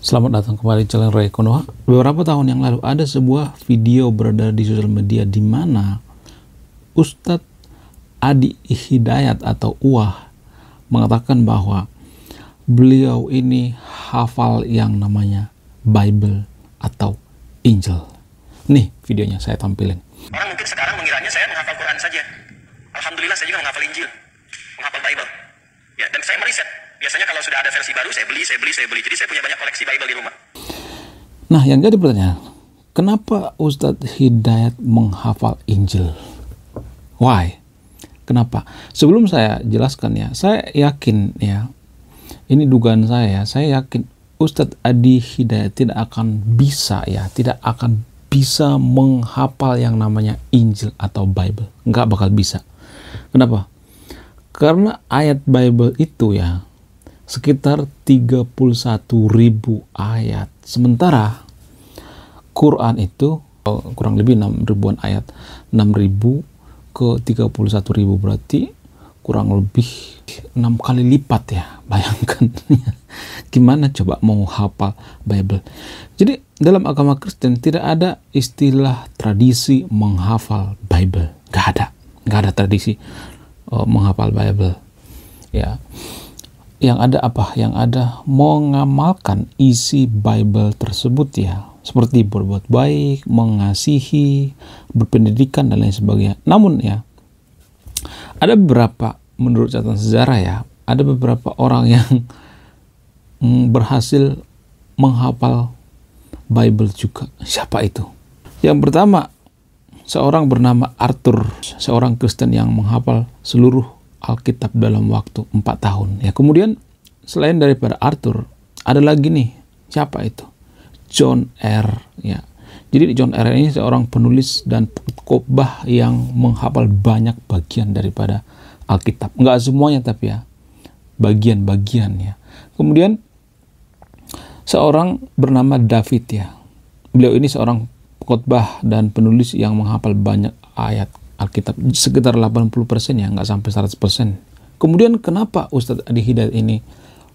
Selamat datang kembali di channel Ray Konoha. Beberapa tahun yang lalu ada sebuah video beredar di sosial media di mana Ustadz Adi Hidayat atau Uwah mengatakan bahwa beliau ini hafal yang namanya Bible atau Injil. Nih videonya saya tampilin. Orang mungkin sekarang mengiranya saya menghafal Quran saja. Alhamdulillah saya juga menghafal Injil, menghafal Bible. Ya, dan saya meriset. Biasanya kalau sudah ada versi baru, saya beli. Jadi saya punya banyak koleksi Bible di rumah. Nah, yang jadi pertanyaan, kenapa Ustadz Hidayat menghafal Injil? Why? Kenapa? Sebelum saya jelaskan ya, saya yakin ya, ini dugaan saya yakin Ustadz Adi Hidayat tidak akan bisa menghafal yang namanya Injil atau Bible. Nggak bakal bisa. Kenapa? Karena ayat Bible itu ya, sekitar 31.000 ayat. Sementara Quran itu kurang lebih 6.000-an ayat. 6.000 ke 31.000 berarti kurang lebih 6 kali lipat ya. Bayangkan gimana coba mau hafal Bible. Jadi dalam agama Kristen tidak ada istilah tradisi menghafal Bible. Nggak ada tradisi menghafal Bible. Ya. Yang ada apa? Yang ada mengamalkan isi Bible tersebut ya, seperti berbuat baik, mengasihi, berpendidikan dan lain sebagainya. Namun ya, ada beberapa, menurut catatan sejarah ya, ada beberapa orang yang berhasil menghafal Bible juga. Siapa itu? Yang pertama, seorang bernama Arthur, seorang Kristen yang menghafal seluruh Alkitab dalam waktu 4 tahun. Ya, kemudian selain daripada Arthur, ada lagi nih. Siapa itu? John R. Ya. Jadi John R. ini seorang penulis dan khotbah yang menghafal banyak bagian daripada Alkitab. Enggak semuanya tapi ya, bagian-bagian ya. Kemudian seorang bernama David ya. Beliau ini seorang khotbah dan penulis yang menghafal banyak ayat Alkitab, sekitar 80% ya, nggak sampai 100%. Kemudian kenapa Ustadz Adi Hidayat ini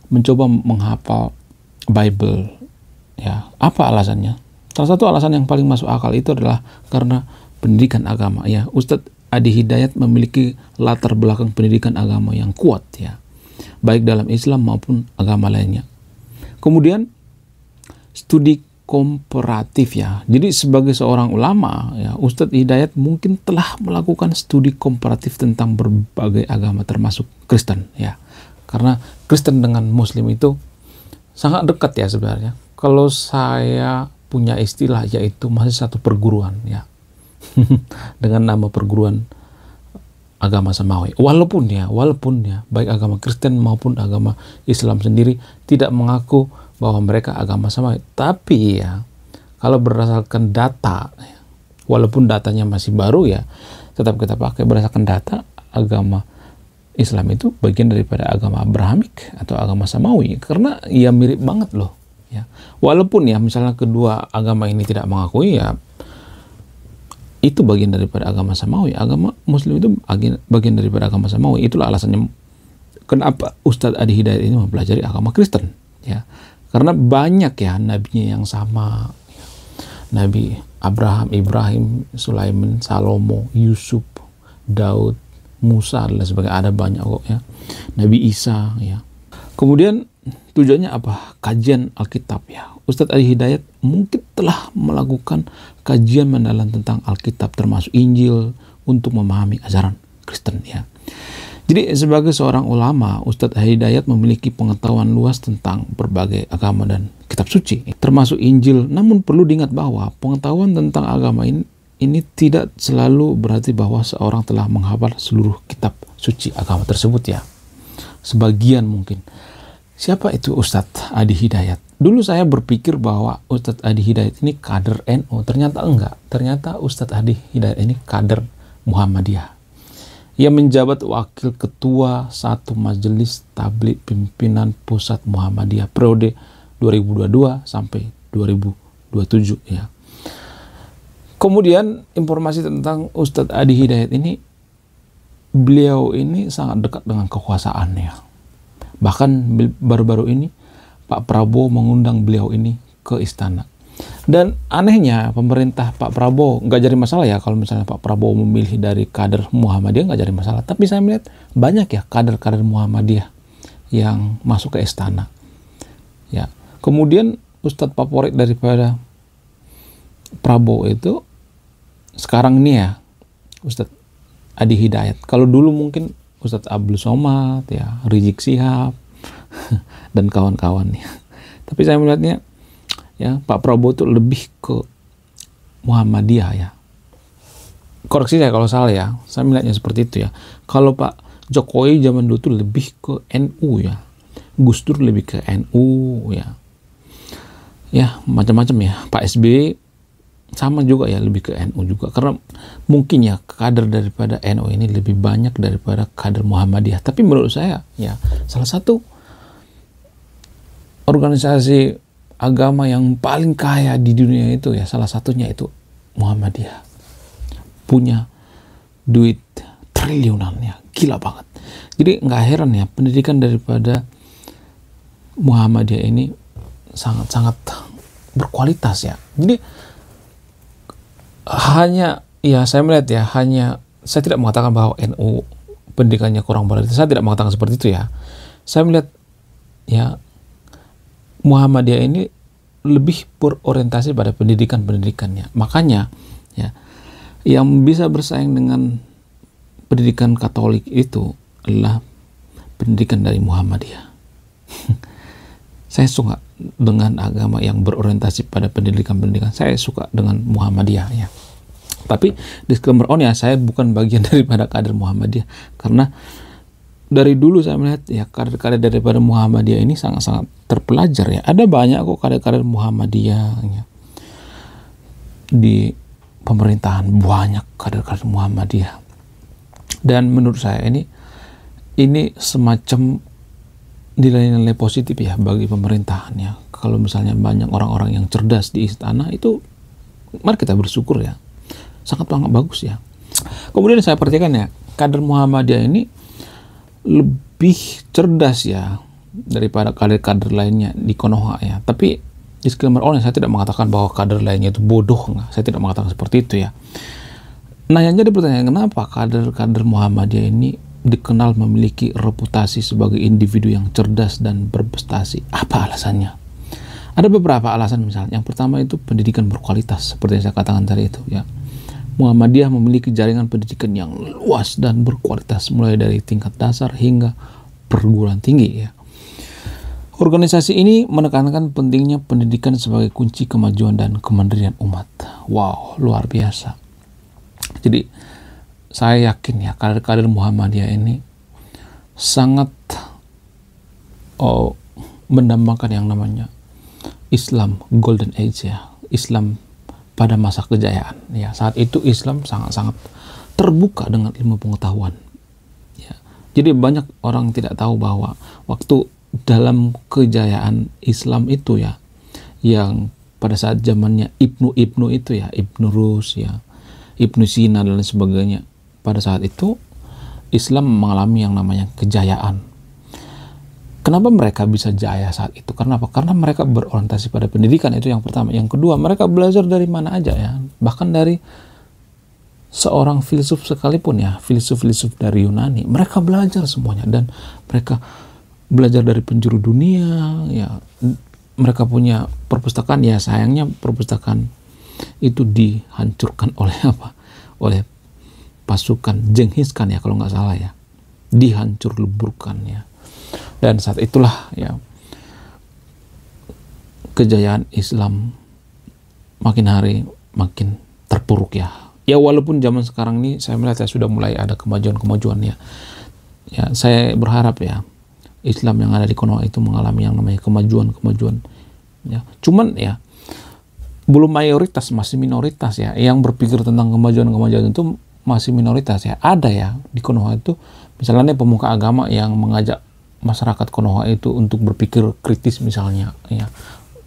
mencoba menghafal Bible? Ya, apa alasannya? Salah satu alasan yang paling masuk akal itu adalah karena pendidikan agama. Ya, Ustadz Adi Hidayat memiliki latar belakang pendidikan agama yang kuat ya, baik dalam Islam maupun agama lainnya. Kemudian studi komparatif ya. Jadi sebagai seorang ulama ya, Ustadz Hidayat mungkin telah melakukan studi komparatif tentang berbagai agama termasuk Kristen ya. Karena Kristen dengan Muslim itu sangat dekat ya sebenarnya. Kalau saya punya istilah yaitu masih satu perguruan ya. Dengan nama perguruan agama samawi. Walaupun ya baik agama Kristen maupun agama Islam sendiri tidak mengaku bahwa mereka agama samawi. Tapi ya, kalau berdasarkan data, walaupun datanya masih baru ya, tetap kita pakai berdasarkan data, agama Islam itu bagian daripada agama Abrahamik atau agama samawi, karena ya mirip banget loh. Ya. Walaupun ya misalnya kedua agama ini tidak mengakui ya, itu bagian daripada agama samawi. Agama Muslim itu bagian daripada agama samawi. Itulah alasannya kenapa Ustadz Adi Hidayat ini mempelajari agama Kristen. Ya. Karena banyak ya nabinya yang sama. Nabi Abraham, Ibrahim, Sulaiman, Salomo, Yusuf, Daud, Musa dan sebagainya, ada banyak kok ya. Nabi Isa ya. Kemudian tujuannya apa? Kajian Alkitab ya. Ustadz Adi Hidayat mungkin telah melakukan kajian mendalam tentang Alkitab termasuk Injil untuk memahami ajaran Kristen ya. Jadi sebagai seorang ulama, Ustadz Hidayat memiliki pengetahuan luas tentang berbagai agama dan kitab suci, termasuk Injil. Namun perlu diingat bahwa pengetahuan tentang agama ini tidak selalu berarti bahwa seorang telah menghafal seluruh kitab suci agama tersebut ya. Sebagian mungkin. Siapa itu Ustadz Adi Hidayat? Dulu saya berpikir bahwa Ustadz Adi Hidayat ini kader NU. Ternyata enggak. Ternyata Ustadz Adi Hidayat ini kader Muhammadiyah. Ia menjabat wakil ketua satu majelis tabligh pimpinan pusat Muhammadiyah periode 2022 sampai 2027 ya. Kemudian informasi tentang Ustadz Adi Hidayat ini, beliau ini sangat dekat dengan kekuasaannya. Bahkan baru-baru ini Pak Prabowo mengundang beliau ini ke istana. Dan anehnya pemerintah Pak Prabowo nggak jadi masalah ya kalau misalnya Pak Prabowo memilih dari kader Muhammadiyah, nggak jadi masalah. Tapi saya melihat banyak ya kader-kader Muhammadiyah yang masuk ke istana. Ya, kemudian Ustadz favorit daripada Prabowo itu sekarang ini ya Ustadz Adi Hidayat. Kalau dulu mungkin Ustadz Abdul Somad, ya Rizik Sihab dan kawan-kawannya. Tapi saya melihatnya ya Pak Prabowo itu lebih ke Muhammadiyah ya. Koreksi saya kalau salah ya. Saya melihatnya seperti itu ya. Kalau Pak Jokowi zaman dulu itu lebih ke NU ya. Gus Dur lebih ke NU ya. Ya macam-macam ya. Pak SBY sama juga ya, lebih ke NU juga. Karena mungkin ya kader daripada NU ini lebih banyak daripada kader Muhammadiyah. Tapi menurut saya ya salah satu organisasi agama yang paling kaya di dunia itu ya salah satunya itu Muhammadiyah. Punya duit triliunan ya, gila banget. Jadi nggak heran ya pendidikan daripada Muhammadiyah ini sangat-sangat berkualitas ya. Jadi hanya ya saya melihat ya, hanya saya tidak mengatakan bahwa NU pendidikannya kurang berkualitas, saya tidak mengatakan seperti itu ya. Saya melihat ya Muhammadiyah ini lebih berorientasi pada pendidikannya. Makanya ya yang bisa bersaing dengan pendidikan Katolik itu adalah pendidikan dari Muhammadiyah. Saya suka dengan agama yang berorientasi pada pendidikan. Saya suka dengan Muhammadiyah ya. Tapi disclaimer on ya, saya bukan bagian daripada kader Muhammadiyah, karena dari dulu saya melihat ya kader-kader daripada Muhammadiyah ini sangat-sangat terpelajar ya. Ada banyak kok kader-kader Muhammadiyah ya. Di pemerintahan banyak kader-kader Muhammadiyah. Dan menurut saya ini semacam nilai-nilai positif ya bagi pemerintahannya. Kalau misalnya banyak orang-orang yang cerdas di istana, itu mari kita bersyukur ya. Sangat bagus ya. Kemudian saya perhatikan ya, kader Muhammadiyah ini lebih cerdas ya daripada kader-kader lainnya di Konoha ya. Tapi disclaimer on, saya tidak mengatakan bahwa kader lainnya itu bodoh, enggak. Saya tidak mengatakan seperti itu ya. Nah yang jadi pertanyaan, kenapa kader-kader Muhammadiyah ini dikenal memiliki reputasi sebagai individu yang cerdas dan berprestasi? Apa alasannya? Ada beberapa alasan. Misalnya yang pertama itu pendidikan berkualitas, seperti yang saya katakan tadi itu ya. Muhammadiyah memiliki jaringan pendidikan yang luas dan berkualitas, mulai dari tingkat dasar hingga perguruan tinggi ya. Organisasi ini menekankan pentingnya pendidikan sebagai kunci kemajuan dan kemandirian umat. Wow, luar biasa. Jadi saya yakin ya kader-kader Muhammadiyah ini sangat mendambakan yang namanya Islam Golden Age ya. Islam pada masa kejayaan ya. Saat itu Islam sangat-sangat terbuka dengan ilmu pengetahuan ya. Jadi banyak orang tidak tahu bahwa waktu dalam kejayaan Islam itu ya, yang pada saat zamannya Ibnu itu ya, Ibnu Rus ya, Ibnu Sina dan lain sebagainya, pada saat itu Islam mengalami yang namanya kejayaan. Kenapa mereka bisa jaya saat itu? Karena apa? Karena mereka berorientasi pada pendidikan, itu yang pertama. Yang kedua, mereka belajar dari mana aja ya, bahkan dari seorang filsuf sekalipun ya, filsuf dari Yunani, mereka belajar semuanya, dan mereka belajar dari penjuru dunia ya. Mereka punya perpustakaan ya, sayangnya perpustakaan itu dihancurkan oleh apa? Oleh pasukan Genghis Khan ya, kalau nggak salah ya, dihancur leburkan ya. Dan saat itulah ya kejayaan Islam makin hari makin terpuruk ya. Ya walaupun zaman sekarang ini saya melihat ya sudah mulai ada kemajuan ya. Ya saya berharap ya Islam yang ada di Konoha itu mengalami yang namanya kemajuan ya. Cuman ya belum mayoritas, masih minoritas ya yang berpikir tentang kemajuan itu, masih minoritas ya. Ada ya di Konoha itu misalnya pemuka agama yang mengajak masyarakat Konoha itu untuk berpikir kritis misalnya ya,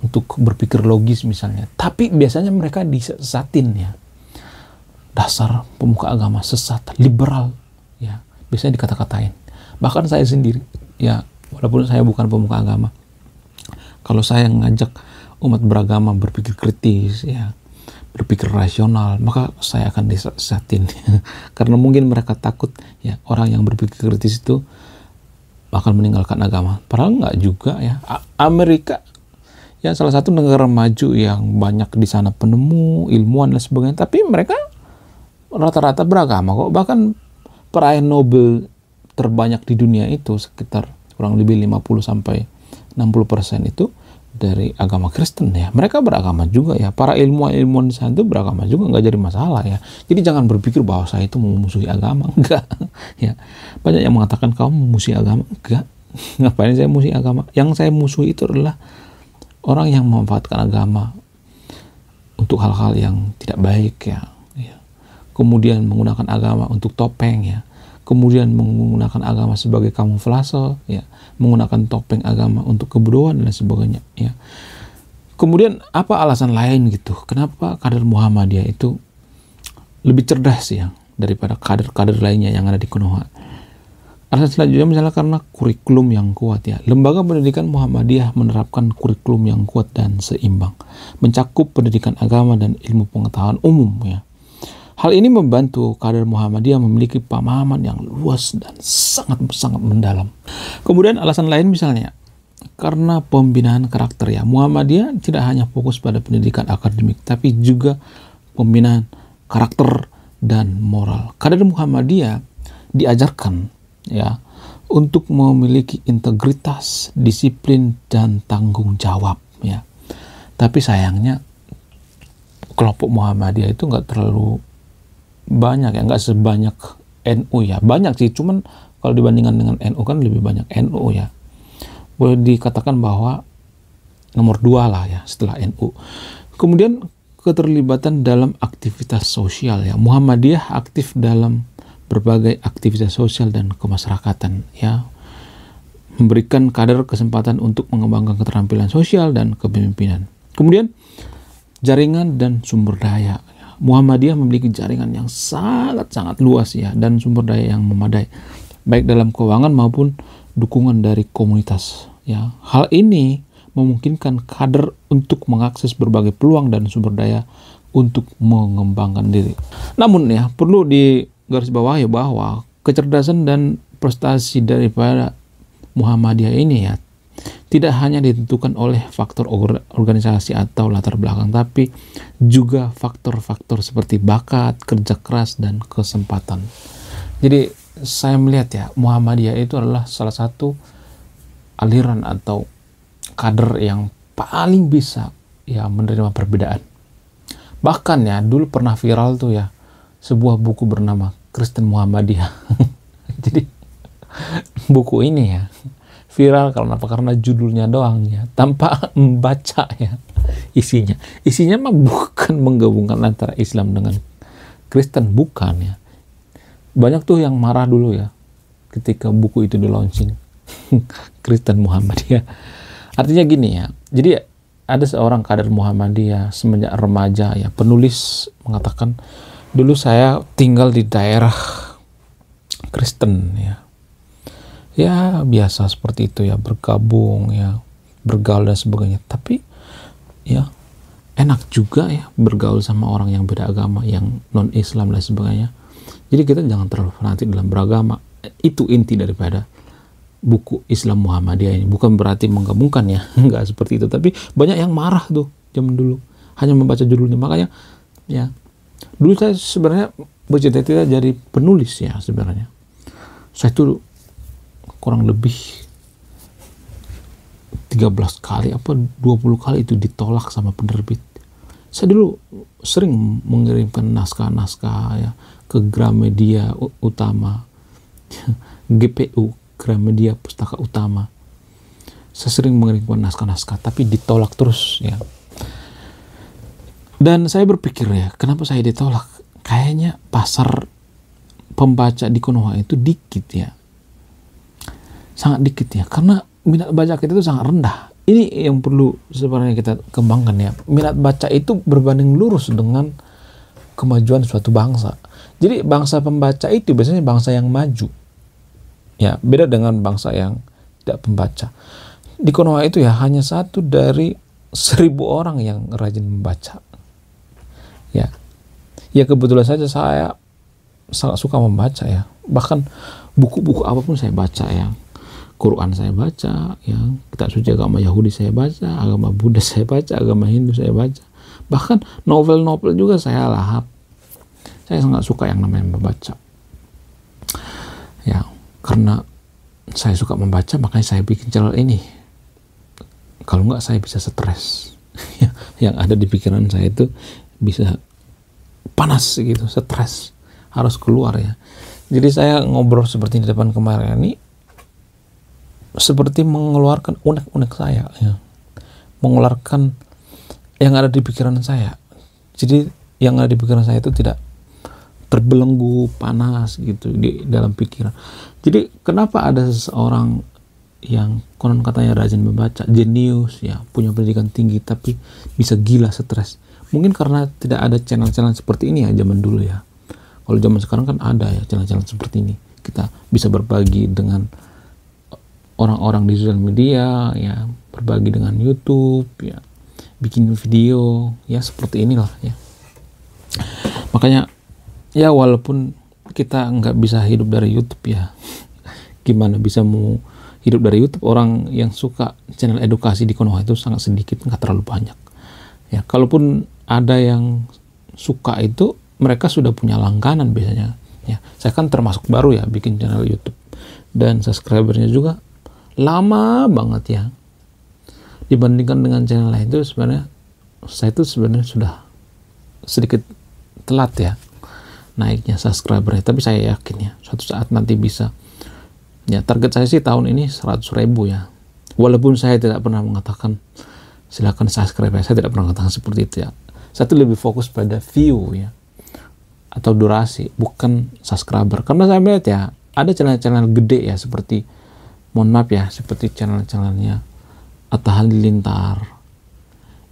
untuk berpikir logis misalnya. Tapi biasanya mereka disesatin ya. Dasar pemuka agama sesat, liberal ya, biasanya dikata-katain. Bahkan saya sendiri ya, walaupun saya bukan pemuka agama, Kalau saya ngajak umat beragama berpikir kritis, ya, berpikir rasional, maka saya akan disesatin. Karena mungkin mereka takut, ya, orang yang berpikir kritis itu akan meninggalkan agama. Padahal enggak juga, ya. Amerika, ya, salah satu negara maju yang banyak di sana penemu, ilmuwan dan sebagainya, tapi mereka rata-rata beragama kok. Bahkan peraih Nobel terbanyak di dunia itu sekitar kurang lebih 50-60% itu dari agama Kristen, ya. Mereka beragama juga, ya. Para ilmuwan di sana itu beragama juga, nggak jadi masalah, ya. Jadi jangan berpikir bahwa saya itu memusuhi agama. Enggak, ya. Banyak yang mengatakan kamu memusuhi agama. Enggak. Ngapain saya musuhi agama? Yang saya musuhi itu adalah orang yang memanfaatkan agama untuk hal-hal yang tidak baik, ya. Kemudian menggunakan agama untuk topeng, ya. Kemudian menggunakan agama sebagai kamuflase, ya, menggunakan topeng agama untuk kebodohan dan sebagainya, ya. Kemudian apa alasan lain gitu? Kenapa kader Muhammadiyah itu lebih cerdas, ya, daripada kader-kader lainnya yang ada di Konoha? Alasan selanjutnya misalnya karena kurikulum yang kuat, ya. Lembaga pendidikan Muhammadiyah menerapkan kurikulum yang kuat dan seimbang, mencakup pendidikan agama dan ilmu pengetahuan umum, ya. Hal ini membantu kader Muhammadiyah memiliki pemahaman yang luas dan sangat-sangat mendalam. Kemudian alasan lain misalnya, karena pembinaan karakter, ya. Muhammadiyah tidak hanya fokus pada pendidikan akademik, tapi juga pembinaan karakter dan moral. Kader Muhammadiyah diajarkan, ya, untuk memiliki integritas, disiplin, dan tanggung jawab, ya. Tapi sayangnya kelompok Muhammadiyah itu nggak terlalu banyak, ya, nggak sebanyak NU, ya. Banyak sih, cuman kalau dibandingkan dengan NU kan lebih banyak NU, ya. Boleh dikatakan bahwa nomor 2 lah, ya, setelah NU. Kemudian keterlibatan dalam aktivitas sosial, ya. Muhammadiyah aktif dalam berbagai aktivitas sosial dan kemasyarakatan, ya. Memberikan kader kesempatan untuk mengembangkan keterampilan sosial dan kepemimpinan. Kemudian jaringan dan sumber daya. Muhammadiyah memiliki jaringan yang sangat-sangat luas, ya, dan sumber daya yang memadai, baik dalam keuangan maupun dukungan dari komunitas, ya. Hal ini memungkinkan kader untuk mengakses berbagai peluang dan sumber daya untuk mengembangkan diri. Namun, ya, perlu digarisbawahi bahwa kecerdasan dan prestasi daripada Muhammadiyah ini, ya, tidak hanya ditentukan oleh faktor organisasi atau latar belakang, tapi juga faktor-faktor seperti bakat, kerja keras, dan kesempatan. Jadi saya melihat, ya, Muhammadiyah itu adalah salah satu aliran atau kader yang paling bisa, ya, menerima perbedaan. Bahkan, ya, dulu pernah viral tuh, ya, sebuah buku bernama Kristen Muhammadiyah. Jadi buku ini, ya, viral karena judulnya doang, ya, tanpa membaca, ya, isinya mah bukan menggabungkan antara Islam dengan Kristen, bukan, ya. Banyak tuh yang marah dulu, ya, ketika buku itu di launching. Kristen Muhammadiyah, artinya gini, ya. Jadi ada seorang kader Muhammadiyah semenjak remaja, ya, penulis mengatakan, dulu saya tinggal di daerah Kristen, ya, biasa seperti itu, ya, bergabung, ya, bergaul dan sebagainya. Tapi, ya, enak juga, ya, bergaul sama orang yang beda agama, yang non-Islam dan sebagainya. Jadi kita jangan terlalu fanatik dalam beragama. Itu inti daripada buku Islam Muhammadiyah ini. Bukan berarti menggabungkan, ya, nggak seperti itu. Tapi banyak yang marah tuh zaman dulu hanya membaca judulnya. Makanya, ya, dulu saya sebenarnya bercita-cita jadi penulis, ya. Sebenarnya saya tuh kurang lebih 13 kali apa 20 kali itu ditolak sama penerbit. Saya dulu sering mengirimkan naskah-naskah, ya, ke Gramedia Utama, GPU, Gramedia Pustaka Utama. Saya sering mengirimkan naskah-naskah, tapi ditolak terus, ya. Dan saya berpikir, ya, kenapa saya ditolak? Kayaknya pasar pembaca di Konoha itu dikit, ya. Sangat dikit, ya, karena minat baca kita itu sangat rendah. Ini yang perlu sebenarnya kita kembangkan, ya. Minat baca itu berbanding lurus dengan kemajuan suatu bangsa. Jadi bangsa pembaca itu biasanya bangsa yang maju, ya, beda dengan bangsa yang tidak pembaca. Di Konoha itu ya hanya 1 dari 1000 orang yang rajin membaca. Ya kebetulan saja saya sangat suka membaca ya. Bahkan buku-buku apapun saya baca ya. Quran saya baca, ya, kitab suci agama Yahudi saya baca, agama Buddha saya baca, agama Hindu saya baca. Bahkan novel-novel juga saya lahap. Saya sangat suka yang namanya membaca. Ya, karena saya suka membaca makanya saya bikin channel ini. Kalau nggak saya bisa stres. Yang ada di pikiran saya itu bisa panas gitu, stres, harus keluar ya. Jadi saya ngobrol seperti di depan kamera ini seperti mengeluarkan unek-unek saya ya. Mengeluarkan yang ada di pikiran saya. Jadi yang ada di pikiran saya itu tidak terbelenggu, panas gitu di dalam pikiran. Jadi kenapa ada seseorang yang konon katanya rajin membaca, jenius ya, punya pendidikan tinggi tapi bisa gila stres? Mungkin karena tidak ada channel-channel seperti ini ya zaman dulu ya. Kalau zaman sekarang kan ada ya channel-channel seperti ini. Kita bisa berbagi dengan orang-orang di sosial media ya, berbagi dengan YouTube ya, bikin video ya, seperti inilah ya. Makanya ya walaupun kita nggak bisa hidup dari YouTube ya, gimana bisa mau hidup dari YouTube? Orang yang suka channel edukasi di Konoha itu sangat sedikit, nggak terlalu banyak ya. Kalaupun ada yang suka itu mereka sudah punya langganan biasanya ya. Saya kan termasuk baru ya bikin channel YouTube, dan subscribernya juga lama banget ya dibandingkan dengan channel lain. Itu sebenarnya saya itu sebenarnya sudah sedikit telat ya naiknya subscribernya, tapi saya yakin ya suatu saat nanti bisa ya. Target saya sih tahun ini 100.000 ya, walaupun saya tidak pernah mengatakan silakan subscribe ya. Saya tidak pernah mengatakan seperti itu ya. Saya tuh lebih fokus pada view ya, atau durasi, bukan subscriber. Karena saya melihat ya ada channel-channel gede ya, seperti mohon maaf ya, seperti channel-channelnya Atta Halilintar.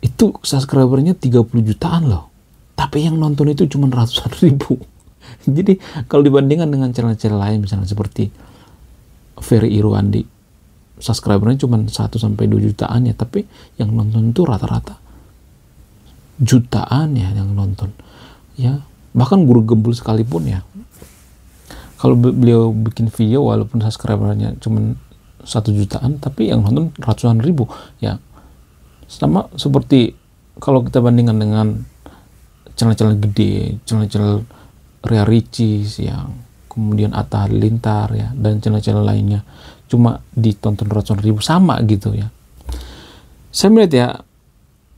Itu subscribernya 30 jutaan loh, tapi yang nonton itu cuma ratusan ribu. Jadi kalau dibandingkan dengan channel-channel lain misalnya seperti Ferry Irwandi, subscribernya cuma 1-2 jutaan ya, tapi yang nonton itu rata-rata jutaan ya yang nonton ya. Bahkan Guru Gembul sekalipun ya, kalau beliau bikin video walaupun subscribernya cuma 1 jutaan, tapi yang nonton ratusan ribu ya. Sama seperti kalau kita bandingkan dengan channel-channel gede, channel-channel Ria Ricis yang kemudian Atta Halilintar ya, dan channel-channel lainnya cuma ditonton ratusan ribu, sama gitu ya. Saya melihat ya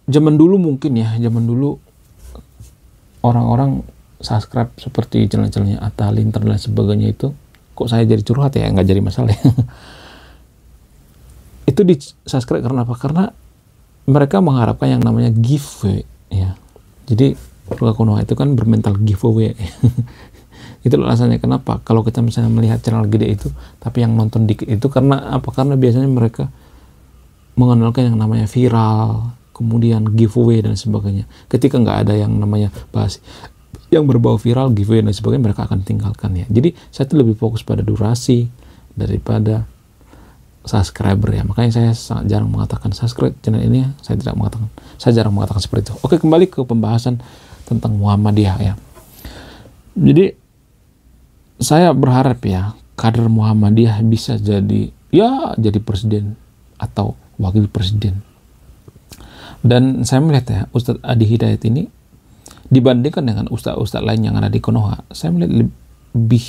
zaman dulu mungkin ya, zaman dulu orang-orang subscribe seperti channel-channelnya Atta Halilintar dan sebagainya itu. Kok saya jadi curhat ya? Nggak jadi masalah ya. Itu di subscribe karena apa? Karena mereka mengharapkan yang namanya giveaway ya. Jadi keluarga Konoha itu kan bermental giveaway. Itu alasannya kenapa kalau kita misalnya melihat channel gede itu tapi yang nonton dikit, itu karena apa? Karena biasanya mereka mengenalkan yang namanya viral, kemudian giveaway dan sebagainya. Ketika nggak ada yang namanya bahas yang berbau viral, giveaway dan sebagainya, mereka akan tinggalkan ya. Jadi saya tuh lebih fokus pada durasi daripada subscriber ya. Makanya saya sangat jarang mengatakan subscribe channel ini ya. Saya jarang mengatakan seperti itu. Oke, kembali ke pembahasan tentang Muhammadiyah ya. Jadi saya berharap ya kader Muhammadiyah bisa jadi presiden atau wakil presiden. Dan saya melihat ya Ustadz Adi Hidayat ini dibandingkan dengan ustadz-ustadz lain yang ada di Konoha, saya melihat lebih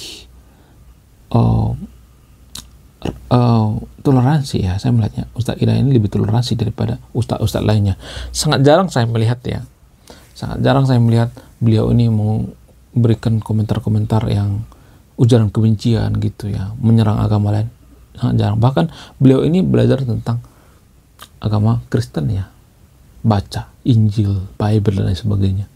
toleransi ya. Saya melihatnya Ustadz Hidayat ini lebih toleransi daripada ustadz-ustadz lainnya. Sangat jarang saya melihat beliau ini memberikan komentar-komentar yang ujaran kebencian gitu ya, menyerang agama lain. Sangat jarang. Bahkan beliau ini belajar tentang agama Kristen ya, baca Injil, Bible dan lain sebagainya.